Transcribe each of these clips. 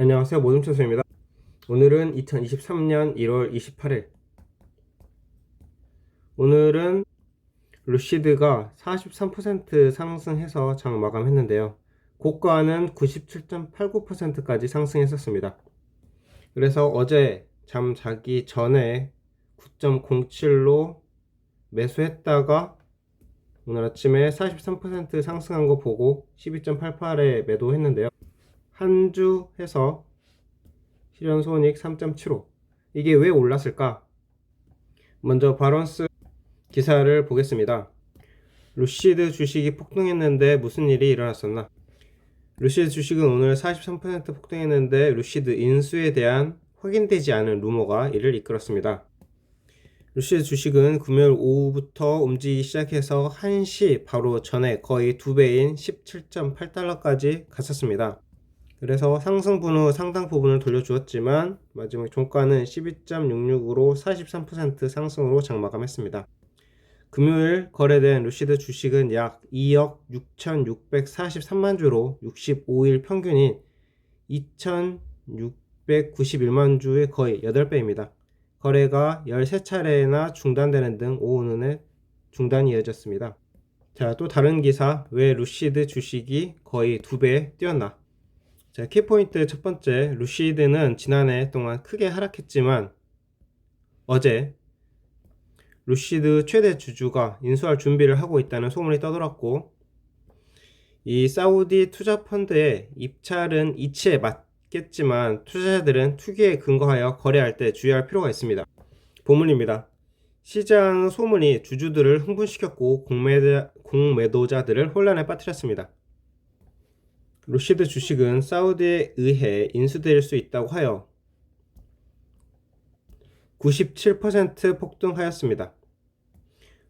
안녕하세요, 모둠천수입니다. 오늘은 2023년 1월 28일. 오늘은 루시드가 43% 상승해서 장 마감했는데요. 고가는 97.89%까지 상승했었습니다. 그래서 어제 잠 자기 전에 9.07로 매수했다가 오늘 아침에 43% 상승한 거 보고 12.88에 매도했는데요. 한 주 해서 실현 손익 3.75. 이게 왜 올랐을까? 먼저 바론스 기사를 보겠습니다. 루시드 주식이 폭등했는데 무슨 일이 일어났었나? 루시드 주식은 오늘 43% 폭등했는데 루시드 인수에 대한 확인되지 않은 루머가 이를 이끌었습니다. 루시드 주식은 금요일 오후부터 움직이기 시작해서 1시 바로 전에 거의 2배인 17.8달러까지 갔었습니다. 그래서 상승분 후 상당 부분을 돌려주었지만 마지막 종가는 12.66으로 43% 상승으로 장마감했습니다. 금요일 거래된 루시드 주식은 약 2억 6,643만 주로 65일 평균인 2,691만 주의 거의 8배입니다. 거래가 13차례나 중단되는 등 오후는 중단이 이어졌습니다. 자, 또 다른 기사, 왜 루시드 주식이 거의 2배 뛰었나? 자, 키포인트 첫 번째, 루시드는 지난해 동안 크게 하락했지만 어제 루시드 최대 주주가 인수할 준비를 하고 있다는 소문이 떠돌았고, 이 사우디 투자 펀드의 입찰은 이치에 맞겠지만 투자자들은 투기에 근거하여 거래할 때 주의할 필요가 있습니다. 본문입니다. 시장 소문이 주주들을 흥분시켰고 공매도자들을 혼란에 빠뜨렸습니다. 루시드 주식은 사우디에 의해 인수될 수 있다고 하여 97% 폭등하였습니다.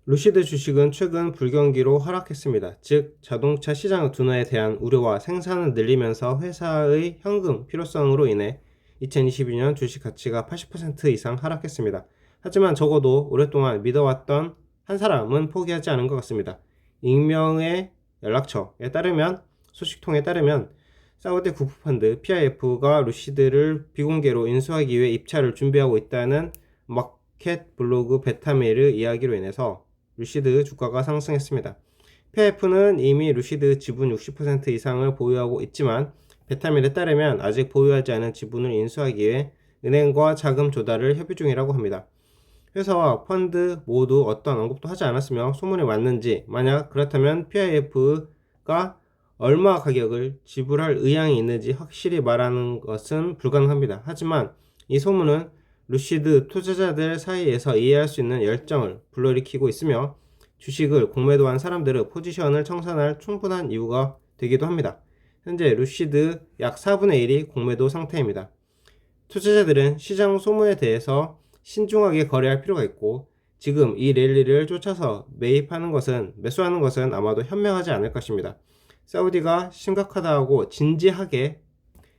루시드 주식은 최근 불경기로 하락했습니다. 즉 자동차 시장 둔화에 대한 우려와 생산을 늘리면서 회사의 현금 필요성으로 인해 2022년 주식 가치가 80% 이상 하락했습니다. 하지만 적어도 오랫동안 믿어왔던 한 사람은 포기하지 않은 것 같습니다. 익명의 연락처에 따르면 소식통에 따르면 사우디 국부펀드 PIF가 루시드를 비공개로 인수하기 위해 입찰을 준비하고 있다는 마켓 블로그 베타메일 이야기로 인해서 루시드 주가가 상승했습니다. PIF는 이미 루시드 지분 60% 이상을 보유하고 있지만 베타메일에 따르면 아직 보유하지 않은 지분을 인수하기 위해 은행과 자금 조달을 협의 중이라고 합니다. 회사와 펀드 모두 어떤 언급도 하지 않았으며 소문이 맞는지, 만약 그렇다면 PIF가 얼마 가격을 지불할 의향이 있는지 확실히 말하는 것은 불가능합니다. 하지만 이 소문은 루시드 투자자들 사이에서 이해할 수 있는 열정을 불러일으키고 있으며 주식을 공매도한 사람들의 포지션을 청산할 충분한 이유가 되기도 합니다. 현재 루시드 약 4분의 1이 공매도 상태입니다. 투자자들은 시장 소문에 대해서 신중하게 거래할 필요가 있고, 지금 이 랠리를 쫓아서 매수하는 것은 아마도 현명하지 않을 것입니다. 사우디가 심각하다고 진지하게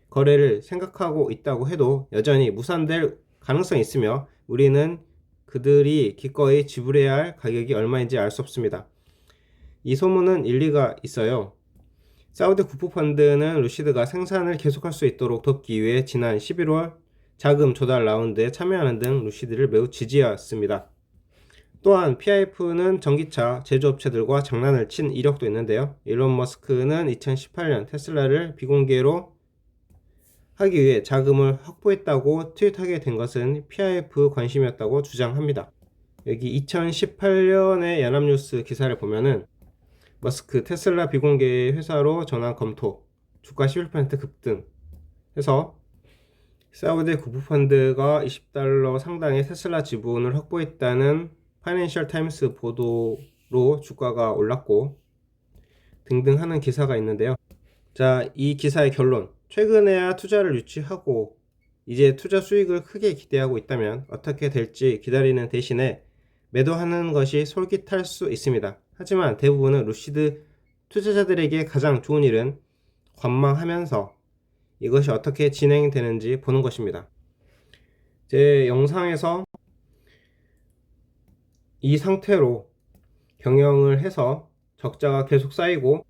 거래를 생각하고 있다고 해도 여전히 무산될 가능성이 있으며 우리는 그들이 기꺼이 지불해야 할 가격이 얼마인지 알 수 없습니다. 이 소문은 일리가 있어요. 사우디 국부펀드는 루시드가 생산을 계속할 수 있도록 돕기 위해 지난 11월 자금 조달 라운드에 참여하는 등 루시드를 매우 지지해왔습니다. 또한 PIF는 전기차 제조업체들과 장난을 친 이력도 있는데요. 일론 머스크는 2018년 테슬라를 비공개로 하기 위해 자금을 확보했다고 트윗하게 된 것은 PIF 관심이었다고 주장합니다. 여기 2018년의 연합뉴스 기사를 보면은 머스크 테슬라 비공개 회사로 전환 검토, 주가 11% 급등 해서 사우디 국부펀드가 20달러 상당의 테슬라 지분을 확보했다는 파이낸셜 타임스 보도로 주가가 올랐고 등등 하는 기사가 있는데요. 자, 이 기사의 결론. 최근에야 투자를 유치하고 이제 투자 수익을 크게 기대하고 있다면 어떻게 될지 기다리는 대신에 매도하는 것이 솔깃할 수 있습니다. 하지만 대부분은 루시드 투자자들에게 가장 좋은 일은 관망하면서 이것이 어떻게 진행되는지 보는 것입니다. 제 영상에서 이 상태로 경영을 해서 적자가 계속 쌓이고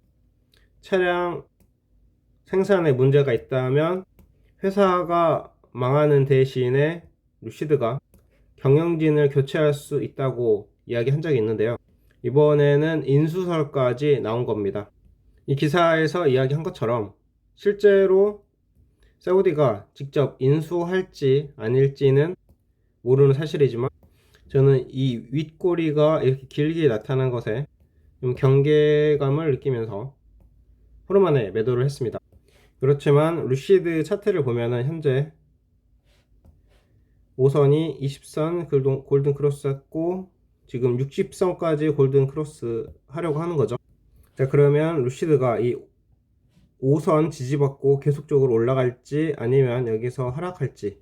차량 생산에 문제가 있다면 회사가 망하는 대신에 루시드가 경영진을 교체할 수 있다고 이야기한 적이 있는데요. 이번에는 인수설까지 나온 겁니다. 이 기사에서 이야기한 것처럼 실제로 사우디가 직접 인수할지 아닐지는 모르는 사실이지만 저는 이 윗꼬리가 이렇게 길게 나타난 것에 좀 경계감을 느끼면서 하루 만에 매도를 했습니다. 그렇지만 루시드 차트를 보면은 현재 5선이 20선 골든 크로스 했고 지금 60선까지 골든 크로스 하려고 하는 거죠. 자, 그러면 루시드가 이 5선 지지받고 계속적으로 올라갈지 아니면 여기서 하락할지,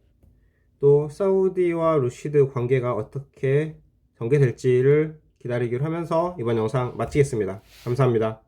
또 사우디와 루시드 관계가 어떻게 전개될지를 기다리기로 하면서 이번 영상 마치겠습니다. 감사합니다.